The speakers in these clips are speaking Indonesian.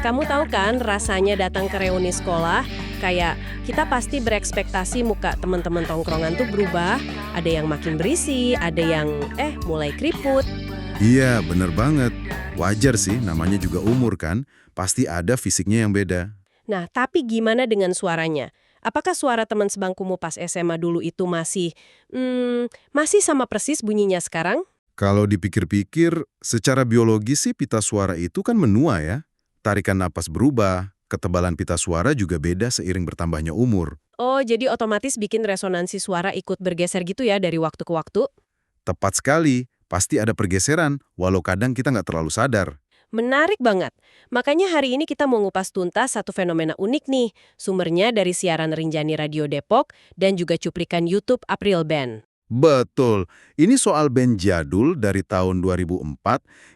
Kamu tahu kan rasanya datang ke reuni sekolah? Kayak kita pasti berekspektasi muka teman-teman tongkrongan tuh berubah. Ada yang makin berisi, ada yang mulai keriput. Iya, bener banget. Wajar sih, namanya juga umur kan. Pasti ada fisiknya yang beda. Nah, tapi gimana dengan suaranya? Apakah suara teman sebangkumu pas SMA dulu itu masih sama persis bunyinya sekarang? Kalau dipikir-pikir, secara biologis sih pita suara itu kan menua ya. Tarikan napas berubah, ketebalan pita suara juga beda seiring bertambahnya umur. Oh, jadi otomatis bikin resonansi suara ikut bergeser gitu ya dari waktu ke waktu? Tepat sekali, pasti ada pergeseran, walau kadang kita nggak terlalu sadar. Menarik banget. Makanya hari ini kita mau ngupas tuntas satu fenomena unik nih. Sumbernya dari siaran Rinjani Radio Depok dan juga cuplikan YouTube April Band. Betul, ini soal band jadul dari tahun 2004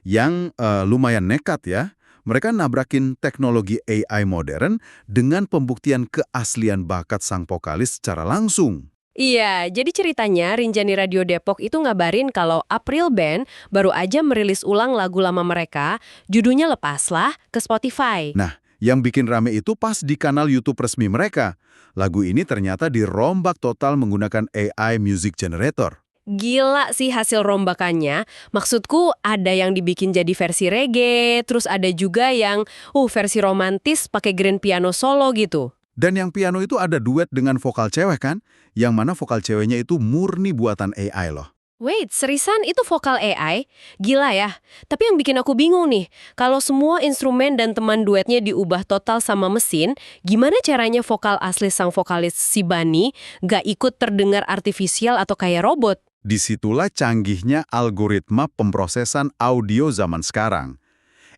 yang lumayan nekat ya. Mereka nabrakin teknologi AI modern dengan pembuktian keaslian bakat sang vokalis secara langsung. Iya, jadi ceritanya Rinjani Radio Depok itu ngabarin kalau April Band baru aja merilis ulang lagu lama mereka, judulnya Lepaslah, ke Spotify. Nah, yang bikin rame itu pas di kanal YouTube resmi mereka. Lagu ini ternyata dirombak total menggunakan AI Music Generator. Gila sih hasil rombakannya. Maksudku ada yang dibikin jadi versi reggae, terus ada juga yang versi romantis pakai grand piano solo gitu. Dan yang piano itu ada duet dengan vokal cewek kan? Yang mana vokal ceweknya itu murni buatan AI loh. Wait, seriusan itu vokal AI? Gila ya. Tapi yang bikin aku bingung nih, kalau semua instrumen dan teman duetnya diubah total sama mesin, gimana caranya vokal asli sang vokalis si Bani gak ikut terdengar artifisial atau kayak robot? Disitulah canggihnya algoritma pemrosesan audio zaman sekarang.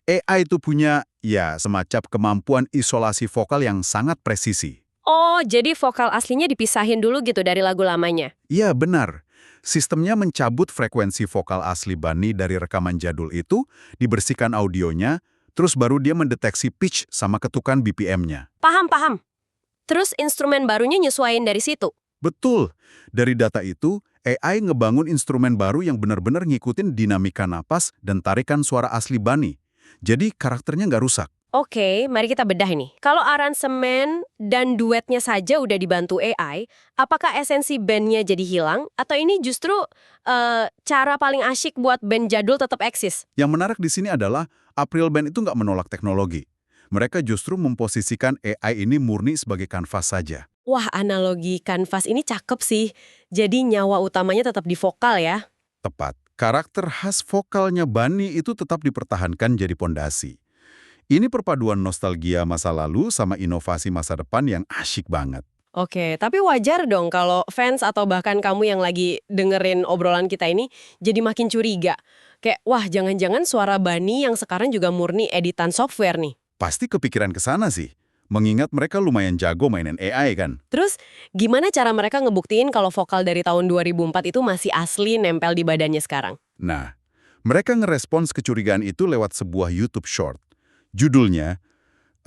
AI itu punya, ya, semacam kemampuan isolasi vokal yang sangat presisi. Oh, jadi vokal aslinya dipisahin dulu gitu dari lagu lamanya? Iya, benar. Sistemnya mencabut frekuensi vokal asli Bani dari rekaman jadul itu, dibersihkan audionya, terus baru dia mendeteksi pitch sama ketukan BPM-nya. Paham. Terus instrumen barunya nyesuaiin dari situ? Betul. Dari data itu, AI ngebangun instrumen baru yang benar-benar ngikutin dinamika napas dan tarikan suara asli Bani. Jadi karakternya nggak rusak. Oke, mari kita bedah ini. Kalau aransemen dan duetnya saja udah dibantu AI, apakah esensi bandnya jadi hilang? Atau ini justru cara paling asyik buat band jadul tetap eksis? Yang menarik di sini adalah April Band itu nggak menolak teknologi. Mereka justru memposisikan AI ini murni sebagai kanvas saja. Wah, analogi kanvas ini cakep sih. Jadi nyawa utamanya tetap di vokal ya? Tepat. Karakter khas vokalnya Bani itu tetap dipertahankan jadi pondasi. Ini perpaduan nostalgia masa lalu sama inovasi masa depan yang asyik banget. Oke, tapi wajar dong kalau fans atau bahkan kamu yang lagi dengerin obrolan kita ini jadi makin curiga. Kayak, wah jangan-jangan suara Bani yang sekarang juga murni editan software nih. Pasti kepikiran ke sana sih. Mengingat mereka lumayan jago mainin AI kan. Terus, gimana cara mereka ngebuktiin kalau vokal dari tahun 2004 itu masih asli nempel di badannya sekarang? Nah, mereka ngerespons kecurigaan itu lewat sebuah YouTube short. Judulnya,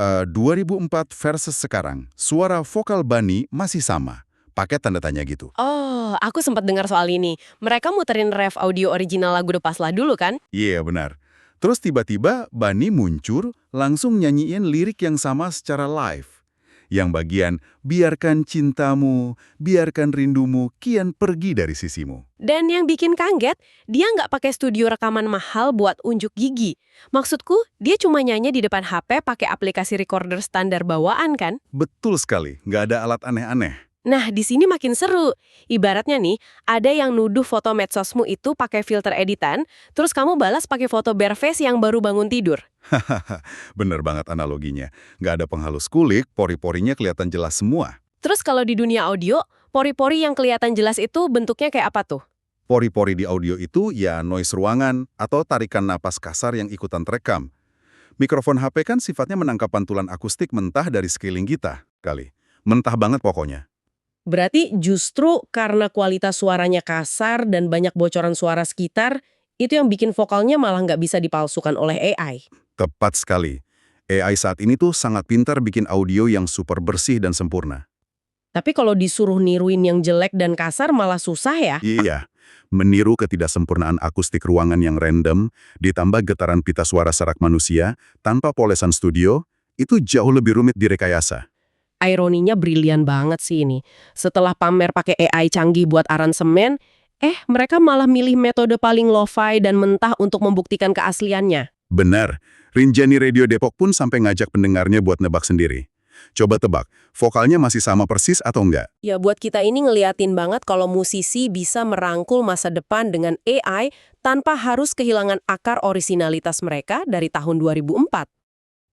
2004 versus sekarang, suara vokal Bani masih sama. Pakai tanda tanya gitu. Oh, aku sempat dengar soal ini. Mereka muterin ref audio original lagu Lepaslah dulu kan? Iya, benar. Terus tiba-tiba Bani muncul, langsung nyanyiin lirik yang sama secara live. Yang bagian, biarkan cintamu, biarkan rindumu, kian pergi dari sisimu. Dan yang bikin kaget, dia nggak pakai studio rekaman mahal buat unjuk gigi. Maksudku, dia cuma nyanyi di depan HP pakai aplikasi recorder standar bawaan kan? Betul sekali, nggak ada alat aneh-aneh. Nah, di sini makin seru. Ibaratnya nih, ada yang nuduh foto medsosmu itu pakai filter editan, terus kamu balas pakai foto bare face yang baru bangun tidur. Hahaha, bener banget analoginya. Nggak ada penghalus kulit, pori-porinya kelihatan jelas semua. Terus kalau di dunia audio, pori-pori yang kelihatan jelas itu bentuknya kayak apa tuh? Pori-pori di audio itu ya noise ruangan atau tarikan napas kasar yang ikutan terekam. Mikrofon HP kan sifatnya menangkap pantulan akustik mentah dari sekeliling kita, kali. Mentah banget pokoknya. Berarti justru karena kualitas suaranya kasar dan banyak bocoran suara sekitar, itu yang bikin vokalnya malah nggak bisa dipalsukan oleh AI. Tepat sekali. AI saat ini tuh sangat pintar bikin audio yang super bersih dan sempurna. Tapi kalau disuruh niruin yang jelek dan kasar malah susah ya. Iya, meniru ketidaksempurnaan akustik ruangan yang random, ditambah getaran pita suara serak manusia, tanpa polesan studio, itu jauh lebih rumit direkayasa. Ironinya brilian banget sih ini. Setelah pamer pakai AI canggih buat aransemen, mereka malah milih metode paling lo-fi dan mentah untuk membuktikan keasliannya. Benar, Rinjani Radio Depok pun sampai ngajak pendengarnya buat nebak sendiri. Coba tebak, vokalnya masih sama persis atau enggak? Ya buat kita ini ngeliatin banget kalau musisi bisa merangkul masa depan dengan AI tanpa harus kehilangan akar orisinalitas mereka dari tahun 2004.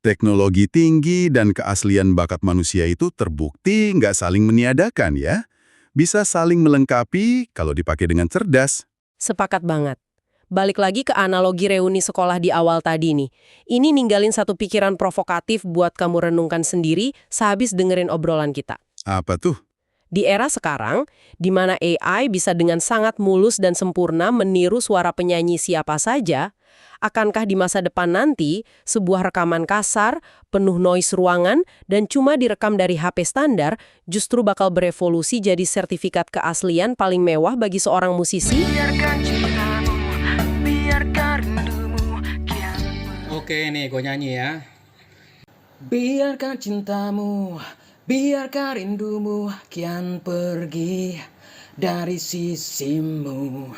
Teknologi tinggi dan keaslian bakat manusia itu terbukti nggak saling meniadakan ya. Bisa saling melengkapi kalau dipakai dengan cerdas. Sepakat banget. Balik lagi ke analogi reuni sekolah di awal tadi nih. Ini ninggalin satu pikiran provokatif buat kamu renungkan sendiri sehabis dengerin obrolan kita. Apa tuh? Di era sekarang, di mana AI bisa dengan sangat mulus dan sempurna meniru suara penyanyi siapa saja, akankah di masa depan nanti sebuah rekaman kasar, penuh noise ruangan, dan cuma direkam dari HP standar justru bakal berevolusi jadi sertifikat keaslian paling mewah bagi seorang musisi? Biarkan cintamu, biarkan rindumu kian Oke nih, gue nyanyi ya. Biarkan cintamu, biarkan rindumu kian pergi dari sisimu.